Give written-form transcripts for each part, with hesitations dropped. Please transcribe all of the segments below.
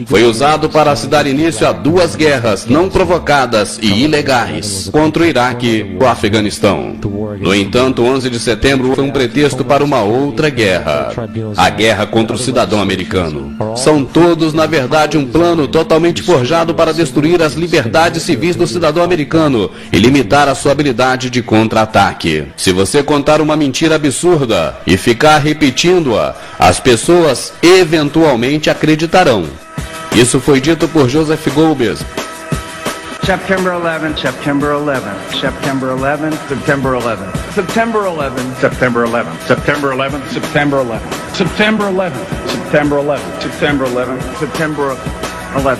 foi usado para se dar início a duas guerras não provocadas e ilegais contra o Iraque e o Afeganistão. No entanto, 11 de setembro foi um pretexto para uma outra guerra, a guerra contra o cidadão americano. São todos, na verdade, um plano totalmente forjado para destruir as liberdades civis do cidadão americano e limitar a sua habilidade de contra-ataque. Se você contar uma mentira absurda e ficar repetindo-a, as pessoas eventualmente acreditarão. Isso foi dito por Joseph Goebbels. September 11, September 11, September 11, September 11, September 11, September 11, September 11, September 11, September 11, September 11, September 11, September 11,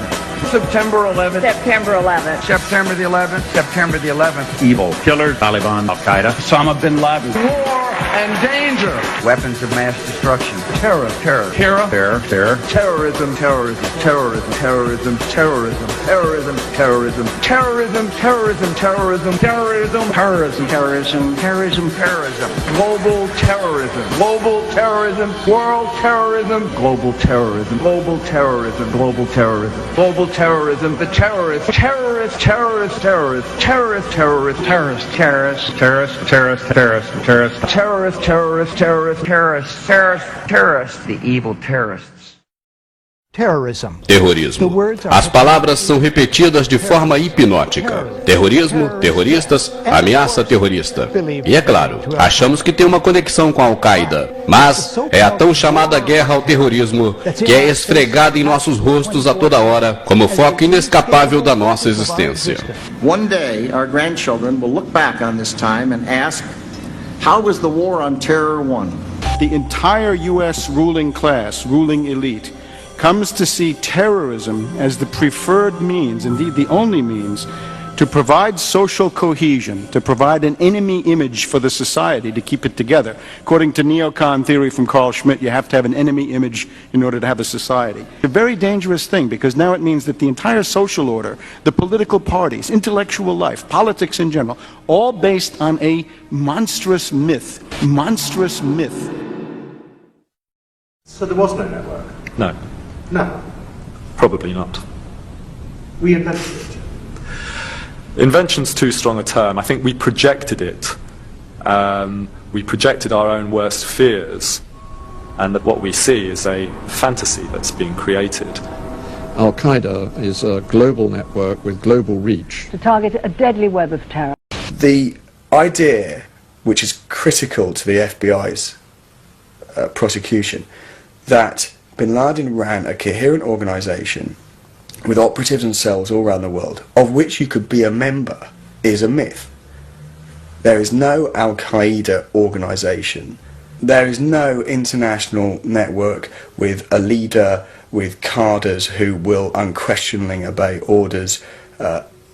September 11, September 11th. September the 11th, September the 11th. Evil killers, Taliban, Al-Qaeda, Osama bin Laden. War and danger. Weapons of mass destruction. Terror, terror, terror, terror, terror. Terrorism, terrorism, terrorism, terrorism, terrorism, terrorism, terrorism, terrorism, terrorism, terrorism, terrorism, terrorism, terrorism, terrorism, terrorism. Global terrorism, global terrorism, world terrorism, global terrorism, global terrorism, global terrorism, global terrorism, the terrorists, terrorists, terrorists, terrorists, terrorists, terrorists, terrorists, terrorists, terrorists, terrorists, terrorists, terrorists, terrorists, terrorists, terrorists, terrorists, terrorists, terrorists, the evil terrorists. Terrorismo. As palavras são repetidas de forma hipnótica. Terrorismo, terroristas, ameaça terrorista. E é claro, achamos que tem uma conexão com a Al-Qaeda. Mas é a tão chamada guerra ao terrorismo que é esfregada em nossos rostos a toda hora como foco inescapável da nossa existência. One day, our grandchildren will look back on this time and ask, how was the war on terror won? The entire U.S. ruling class, ruling elite, comes to see terrorism as the preferred means, indeed the only means, to provide social cohesion, to provide an enemy image for the society to keep it together. According to neocon theory from Carl Schmitt, you have to have an enemy image in order to have a society. It's a very dangerous thing because now it means that the entire social order, the political parties, intellectual life, politics in general, all based on a monstrous myth. Monstrous myth. So there was no network? No. No. Probably not. We invented it. Invention's too strong a term. I think we projected it. We projected our own worst fears, and that what we see is a fantasy that's being created. Al-Qaeda is a global network with global reach. To target a deadly web of terror. The idea, which is critical to the FBI's prosecution, that Bin Laden ran a coherent organisation with operatives and cells all around the world, of which you could be a member, is a myth. There is no Al-Qaeda organisation. There is no international network with a leader, with cadres who will unquestioningly obey orders,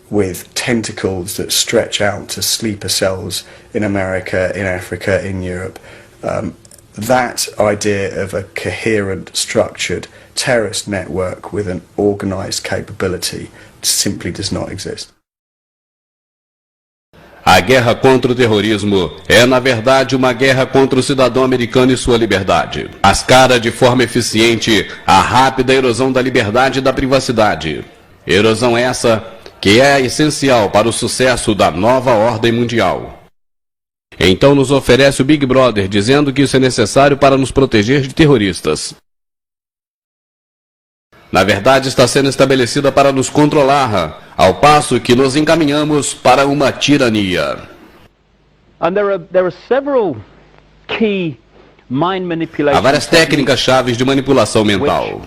with tentacles that stretch out to sleeper cells in America, in Africa, in Europe. That idea of a coherent, structured terrorist network with an organised capability simply does not exist. A guerra contra o terrorismo é, na verdade, uma guerra contra o cidadão americano e sua liberdade. Mascara de forma eficiente a rápida erosão da liberdade e da privacidade. Erosão essa que é essencial para o sucesso da nova ordem mundial. Então nos oferece o Big Brother, dizendo que isso é necessário para nos proteger de terroristas. Na verdade, está sendo estabelecida para nos controlar, ao passo que nos encaminhamos para uma tirania. Há várias técnicas chaves de manipulação mental,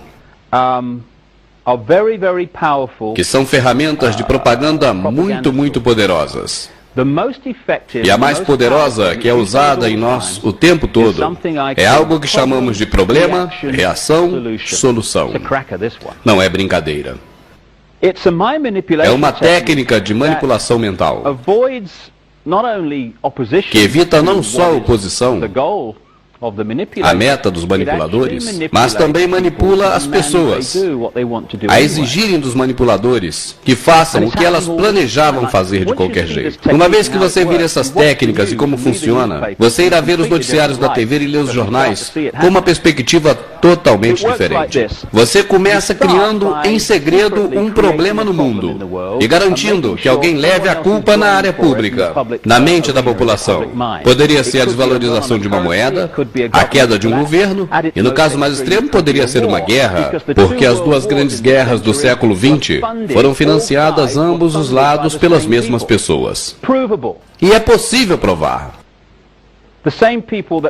que são ferramentas de propaganda muito poderosas. E a mais poderosa, que é usada em nós o tempo todo, é algo que chamamos de problema, reação, solução. Não é brincadeira. É uma técnica de manipulação mental que evita não só a oposição, a meta dos manipuladores, mas também manipula as pessoas a exigirem dos manipuladores que façam o que elas planejavam fazer de qualquer jeito. Uma vez que você vir essas técnicas e como funciona, você irá ver os noticiários da TV e ler os jornais com uma perspectiva totalmente diferente. Você começa criando em segredo um problema no mundo e garantindo que alguém leve a culpa na área pública, na mente da população. Poderia ser a desvalorização de uma moeda, a queda de um governo, e no caso mais extremo poderia ser uma guerra, porque as duas grandes guerras do século XX foram financiadas ambos os lados pelas mesmas pessoas. E é possível provar.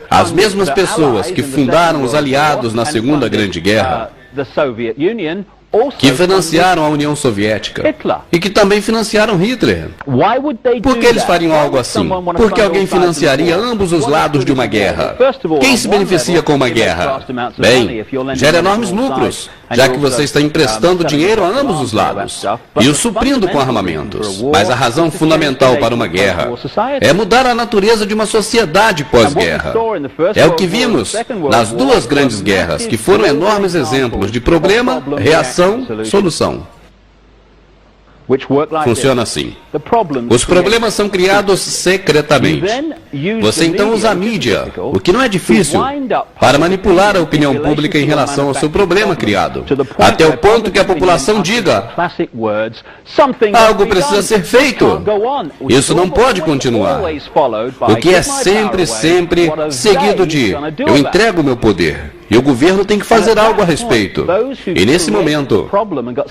As mesmas pessoas que fundaram os aliados na Segunda Grande Guerra, que financiaram a União Soviética e que também financiaram Hitler. Por que eles fariam algo assim? Porque alguém financiaria ambos os lados de uma guerra. Quem se beneficia com uma guerra? Bem, gera enormes lucros, já que você está emprestando dinheiro a ambos os lados e o suprindo com armamentos. Mas a razão fundamental para uma guerra é mudar a natureza de uma sociedade pós-guerra. É o que vimos nas duas grandes guerras, que foram enormes exemplos de problema, reação, solução. Funciona assim. Os problemas são criados secretamente. Você então usa a mídia, o que não é difícil, para manipular a opinião pública em relação ao seu problema criado, até o ponto que a população diga: algo precisa ser feito. Isso não pode continuar. O que é sempre seguido de: eu entrego o meu poder. E o governo tem que fazer algo a respeito. E nesse momento,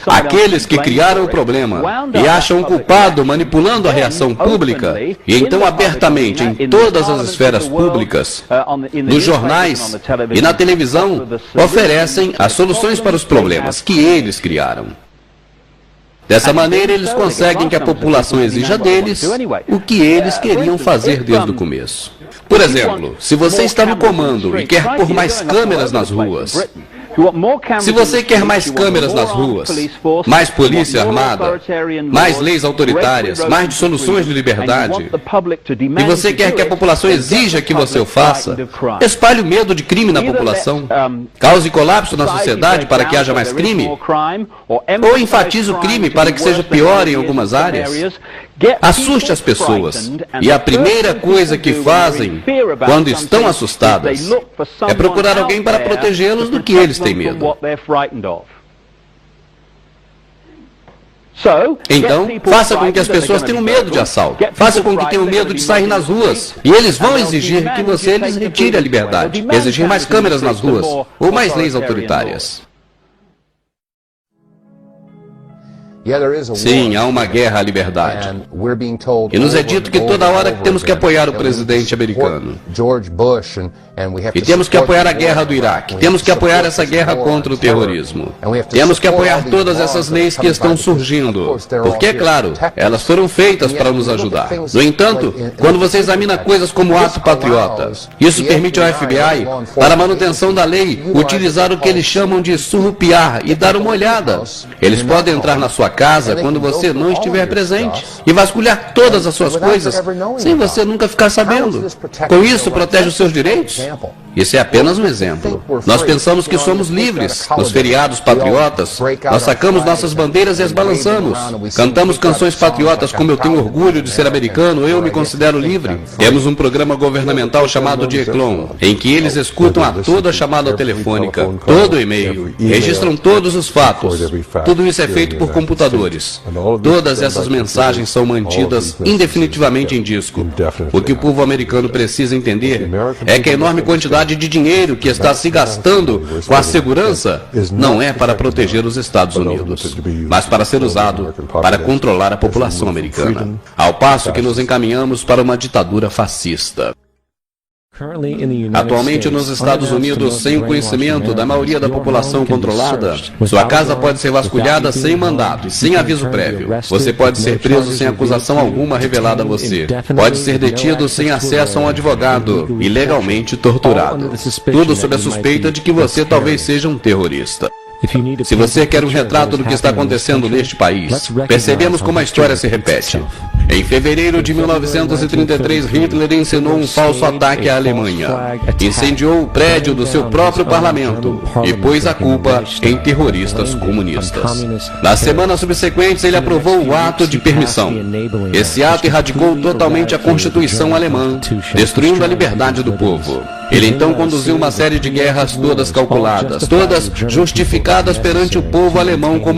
aqueles que criaram o problema e acham o culpado manipulando a reação pública, e então abertamente em todas as esferas públicas, nos jornais e na televisão, oferecem as soluções para os problemas que eles criaram. Dessa maneira, eles conseguem que a população exija deles o que eles queriam fazer desde o começo. Por exemplo, se você está no comando e quer pôr mais câmeras nas ruas, se você quer mais câmeras nas ruas, mais polícia armada, mais leis autoritárias, mais dissoluções de liberdade, e você quer que a população exija que você o faça, espalhe o medo de crime na população, cause colapso na sociedade para que haja mais crime, ou enfatize o crime para que seja pior em algumas áreas, assuste as pessoas, e a primeira coisa que fazem quando estão assustadas é procurar alguém para protegê-los do que eles têm medo. Então, faça com que as pessoas tenham medo de assalto. Faça com que tenham medo de sair nas ruas. E eles vão exigir que você lhes retire a liberdade. Exigir mais câmeras nas ruas, ou mais leis autoritárias. Sim, há uma guerra à liberdade. E nos é dito que toda hora temos que apoiar o presidente americano. E temos que apoiar a guerra do Iraque. Temos que apoiar essa guerra contra o terrorismo. Temos que apoiar todas essas leis que estão surgindo. Porque, é claro, elas foram feitas para nos ajudar. No entanto, quando você examina coisas como o ato patriota, isso permite ao FBI, para a manutenção da lei, utilizar o que eles chamam de surrupiar e dar uma olhada. Eles podem entrar na sua casa quando você não estiver presente e vasculhar todas as suas coisas sem você nunca ficar sabendo. Com isso, protege os seus direitos? Isso é apenas um exemplo. Nós pensamos que somos livres. Nos feriados patriotas, nós sacamos nossas bandeiras e as balançamos. Cantamos canções patriotas como Eu Tenho Orgulho de Ser Americano, Eu Me Considero Livre. Temos um programa governamental chamado de Eclon, em que eles escutam a toda a chamada telefônica, todo o e-mail, registram todos os fatos. Tudo isso é feito por computadores. Todas essas mensagens são mantidas indefinitivamente em disco. O que o povo americano precisa entender é que a enorme quantidade de dinheiro que está se gastando com a segurança não é para proteger os Estados Unidos, mas para ser usado para controlar a população americana, ao passo que nos encaminhamos para uma ditadura fascista. Atualmente nos Estados Unidos, sem o conhecimento da maioria da população controlada, sua casa pode ser vasculhada sem mandato e sem aviso prévio. Você pode ser preso sem acusação alguma revelada a você. Pode ser detido sem acesso a um advogado e legalmente torturado. Tudo sob a suspeita de que você talvez seja um terrorista. Se você quer um retrato do que está acontecendo neste país, percebemos como a história se repete. Em fevereiro de 1933, Hitler ensinou um falso ataque à Alemanha. Incendiou o prédio do seu próprio parlamento e pôs a culpa em terroristas comunistas. Nas semanas subsequentes, ele aprovou o ato de permissão. Esse ato erradicou totalmente a Constituição alemã, destruindo a liberdade do povo. Ele então conduziu uma série de guerras todas calculadas, todas justificadas perante o povo alemão como